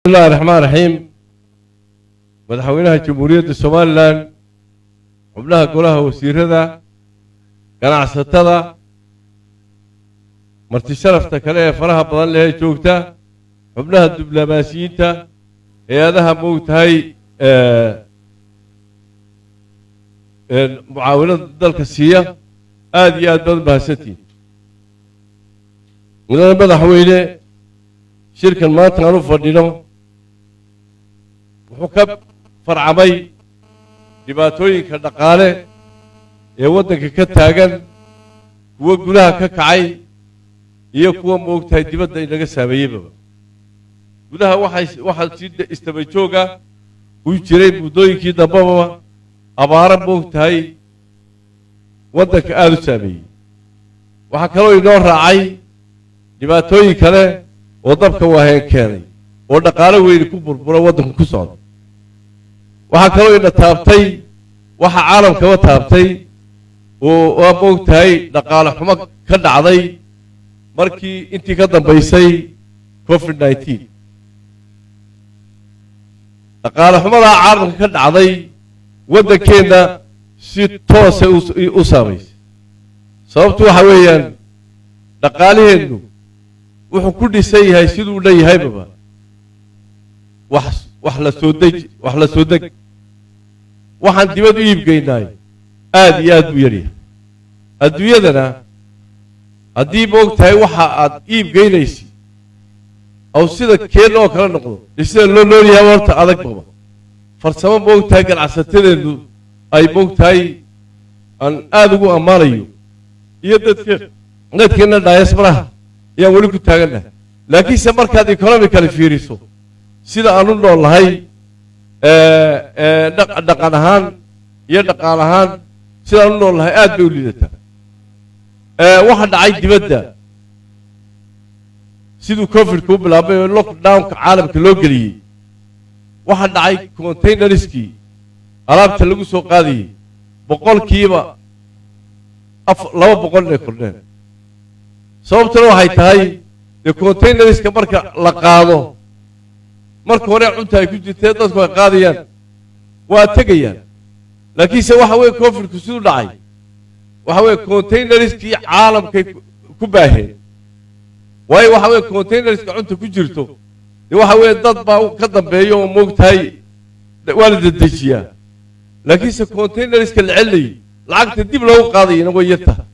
بسم الله الرحمن الرحيم. مدحوينها جمهورية الصوماليلاند xubnaha golaha wasiirada ganacsatada marti sharafta kale ee faraha badan leh joogta xubnaha diblomaasiyiinta hay'adaha moogtahay mucaawinada dalka siiya aad iyo aad baad mahadsantiin. madaxweyne shirkan maanta aan u fadhino wuxuu ka farcamay dhibaatooyinka dhaqaale ee waddanka ka taagan kuwa gudaha ka kacay iyo kuwa moogtahay dibadda inaga saameeyeyba. gudaha waxaa si istaba jooga u jiray muddooyinkii dambaba abaaro moogtahay waddanka aada u saameeyey. waxaa kaloo inoo raacay dhibaatooyin kale oo dabka waaheen keenay oo dhaqaale weyni ku burbura waddanku ku socda. waxaa kaloo ina taabtay waxa caalamkaba taabtay oo waa moogtahay dhaqaale xumo ka dhacday markii intii ka dambaysay covid-19. dhaqaale xumadaa caalamka ka dhacday waddankeenna si toosa u saamaysay. sababtu waxa weeyaan dhaqaaliheennu wuxuu ku dhisan yahay siduu dhan yahaybaba wax la soo deg waxaan dibad u iibgeynaay aad iyo aad buu yaryahay. adduunyadana haddii moogtahay waxa aad iibgeynaysid aw sida keenna oo kale noqdo dee sida loo noolyahay horta adag baba farsamo moogtahay ganacsatadeennu ay moogtahay aan aada ugu ammaanayo iyo dadkeenna diasporaha ayaan weli ku taagannahay. laakiinse markaad economically fiiriso sida aan u nool nahay dhaqan ahaan iyo dhaqaal ahaan sidaan u nool nahay aad bay u liidataa. waxa dhacay dibadda siduu covidka u bilaabay oo lockdownka caalamka loo geliyey waxa dhacay containerskii alaabta lagu soo qaadayey boqolkiiba 200 inay kordheen. sababtuna waxay tahay dee containerska marka la qaado marka hore cunta ay ku jirtee dadku ay qaadayaan waa tegayaan. laakiinse waxa weeye covidku siduu dhacay waxa weeye containerskii caalamkay ku baaheen. waayo waxa weeye containerska cunta ku jirto dee waxa weeye dad baa ka dambeeya oo moogtahay waa la dedejiyaa. laakiinse containerska la celinayay lacagta dib loogu qaadayana way yartahay.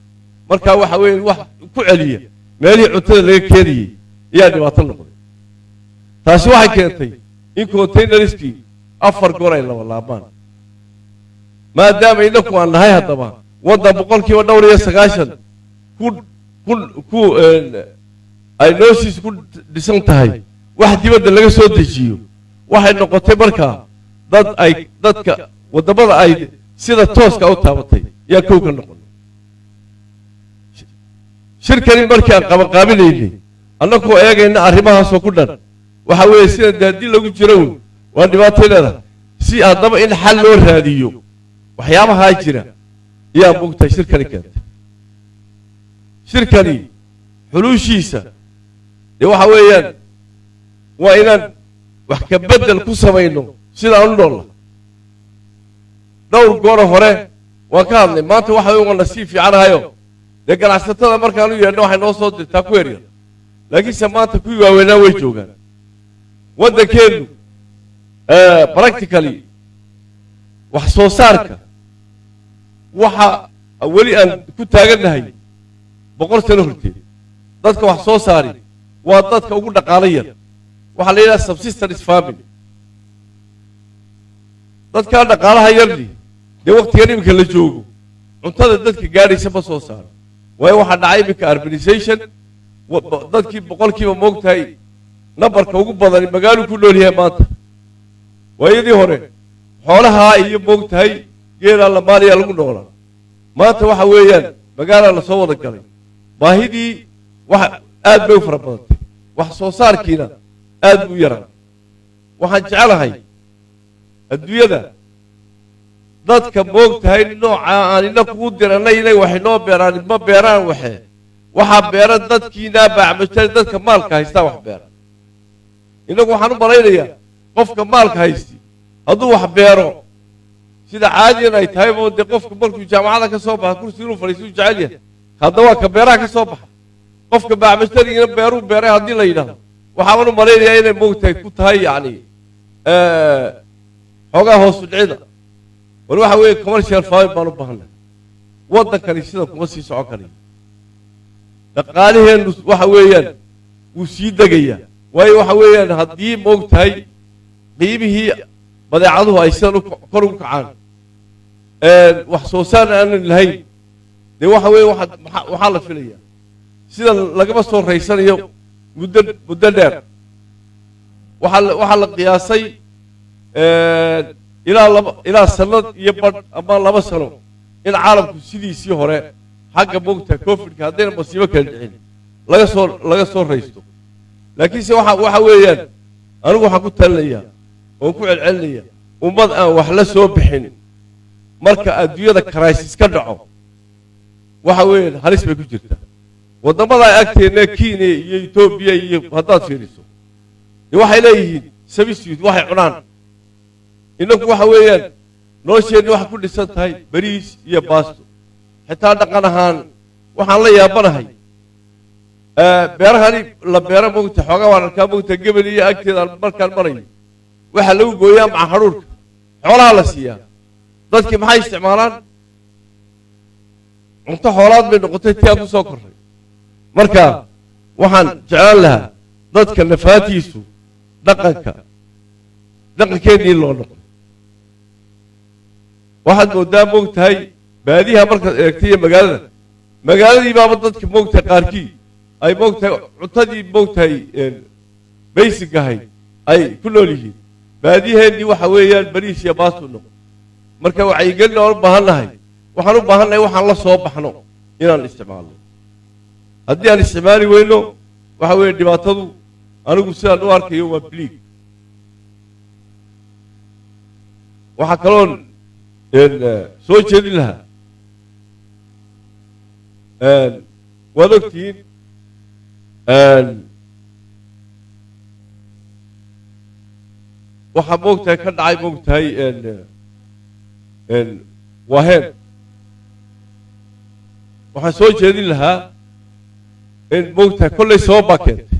marka waxa weeye wax ku celiya meelihii cuntada laga keenayey ayaa dhibaato noqday. taasi waxay keentay in containerskii 4 goor ay laba laabmaan. maadaama inaku aan nahay haddaba waddan boqolkiiba dhowr iyo 90 ay nooshiis ku dhisan tahay wax dibadda laga soo dejiyo waxay noqotay markaa dadka waddamada ay sida tooska u taabatay yaa kow ka noqon. shirkani markii aan qabanqaabinaynay annagoo eegayna arrimahaasoo ku dhan waxa weeye sida daadi lagu jiro waa dhibaatay leedahay si haddaba in xal loo raadiyo waxyaabahaa jira ayaa moogtahay shirkani keentay. shirkani xuluushiisa dee waxa weeyaan waa inaan wax ka beddel ku samayno sidaan u noolna. dhowr goor hore waan ka hadlay maanta waxa weeye waa nasiib fiicanahayo dee ganacsatada markaan u yeedhno waxay noo soo dirtaa ku yaryar. laakiinse maanta kuwii waaweynaa way joogaan. waddankeennu practically wax soo saarka waxa weli aan ku taagannahay 100 sano horteed. dadka wax soo saari waa dadka ugu dhaqaalo yar waxaa la yidhaha subsistence farming. dadkaa dhaqaalaha yarni dee waqtigan iminka la joogo cuntada dadka gaadhaysa ma soo saaro. waayo waxaa dhacay iminka urbanization dadkii boqolkiiba moogtahay nambarka ugu badani magaaluu ku nool yahay maanta. waayadii hore xoolahaa iyo moogtahay geelaa lamaaliyaa lagu noolaa. maanta waxa weeyaan magaalaa lasoo wada galay. baahidii wax aad bay u fara badantay wax soo saarkiina aad buu u yaraa. waxaan jecelahay adduunyada dadka moogtahay nooca aan ina kugu diranay inay wax inoo beeraan ma beeraan waxaa beera dadkiina baacmajay dadka maalka haystaa wax beera. inagu waxaan u malaynayaa qofka maalka haysti hadduu wax beero sida caadiyan ay tahay oo dee qofka markuu jaamacada ka soo baxa kursi inuu fadhiisto uu jecel yahay hadda waa ka beeraha ka soo baxa qofka baacmashtarigina beeruu beeray haddii la yidhaahdo waxaan u malaynayaa inay moogtahay ku tahay yacni xoogaa hoosu dhicida war waxa weeye commercial farming baan u baahanay waddankani sida kuma sii socon karayo dhaqaaliheennu waxa weeyaan wuu sii degayaa waayo waxa weeyaan haddii moogtahay qiimihii badeecaduhu ay sidan kor ugu kacaan wax soo saarna aanan lahayn dee waxa weeye waxaa la filayaa sida lagama soo raysanayo muddo dheer waxaa la qiyaasay ilaa sanad iyo badh ama 2 sano in caalamku sidiisii hore xagga moogtahay covidka haddayna masiibo kala dhicin laga soo raysto laakiinse waxa weeyaan anigu waxaan ku talinayaa oon ku celcelinayaa ummad aan wax la soo bixin marka adduunyada crisis ka dhaco waxa weeyaan halis bay ku jirtaa waddamada ay agteena Kenya iyo Ethiopia iyo haddaad fiiriso waxay leeyihiin substitute waxay cunaan inagu waxa weeyaan nolosheenni waxa ku dhisan tahay bariis iyo baasto xitaa dhaqan ahaan waxaan la yaabanahay beerahani la beero moogta xoogaa waan arkaa moogta gebel iyo agteeda markaan marayo waxaa lagu gooyaa maca hadhuurka xoolaha la siiyaa dadkii maxay isticmaalaan cunto xoolaad bay noqotay tii aad u soo korray marka waxaan jeclaan lahaa dadka nafaatiisu dhaqankeennii loo noqdo waxaad moodaa moogtahay baadiyaha markaad eegtay iyo magaaladii baaba dadka moogtahay qaarkii ay moogtahay cuntadii moogtahay basic ahayd ay ku nool yihiin baadiyaheennii waxa weeyaan bariis iyo baastu noqo marka wacyigelin aan u baahannahay waxaan u baahannahay waxaan la soo baxno inaan isticmaalno haddii aan isticmaali weyno waxa weeye dhibaatadu anigu sidaan u arkayo waa bliig waxaa kaloon soo jeedin lahaa waad ogtihiin waxaa moogtahay ka dhacay moogtahay waaheen waxaan soo jeedin lahaa in moogtahay kollay sabab baa keentay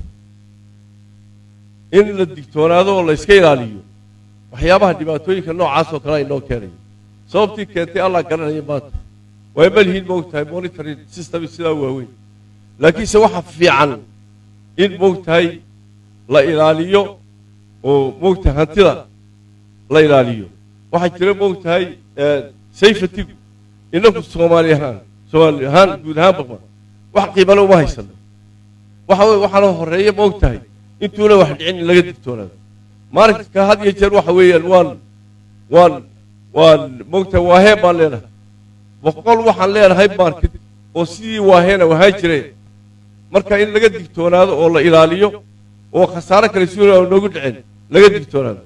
in la digtoonaado oo la iska ilaaliyo waxyaabaha dhibaatooyinka noocaas oo kale ay noo keenayo sababtii keentay allah garanaya maanta way malhiin moogtahay monitoring system sidaa waaweyn laakiinse waxa fiican in moogtahay la ilaaliyo oo moogtahay hantida la ilaaliyo waxaa jira moogtahay safety inagu Soomaali ahaan guud ahaan baqma wax qiimo leh uma haysano waxaana horeeya moogtahay intuuna wax dhicin laga digtoonaado maalinka had iyo jeer waxa weeyaan waan moogtahay waaheen baan leenahay boqol waxaan leenahay market oo sidii waaheena wahaa jireen marka in laga digtoonaado oo la ilaaliyo oo khasaare kale si oo noogu dhicin laga digtoonaado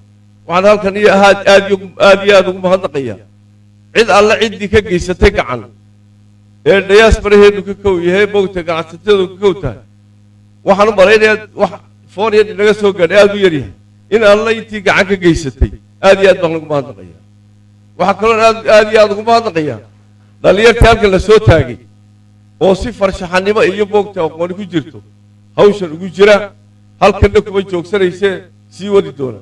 waxaan halkan iyo aad ugu mahadnaqayaa cid alla ciddii ka geysatay gacan ee diasporaheedu ka kow yahay moogtahay ganacsatada ka kow tahay waxaan u malaynayaa wax fooniyad inaga soo gaadhay aad u yar yahay in alla intii gacan ka geysatay aad iyo aad baan ugu mahadnaqayaa waxaa kaloo aad iyo aad ugu mahadnaqayaa dhalinyartii halkan la soo taagay oo si farshaxanimo iyo moogtahay aqooni ku jirto hawshan ugu jira halkanna kuma joogsanaysee sii wadi doona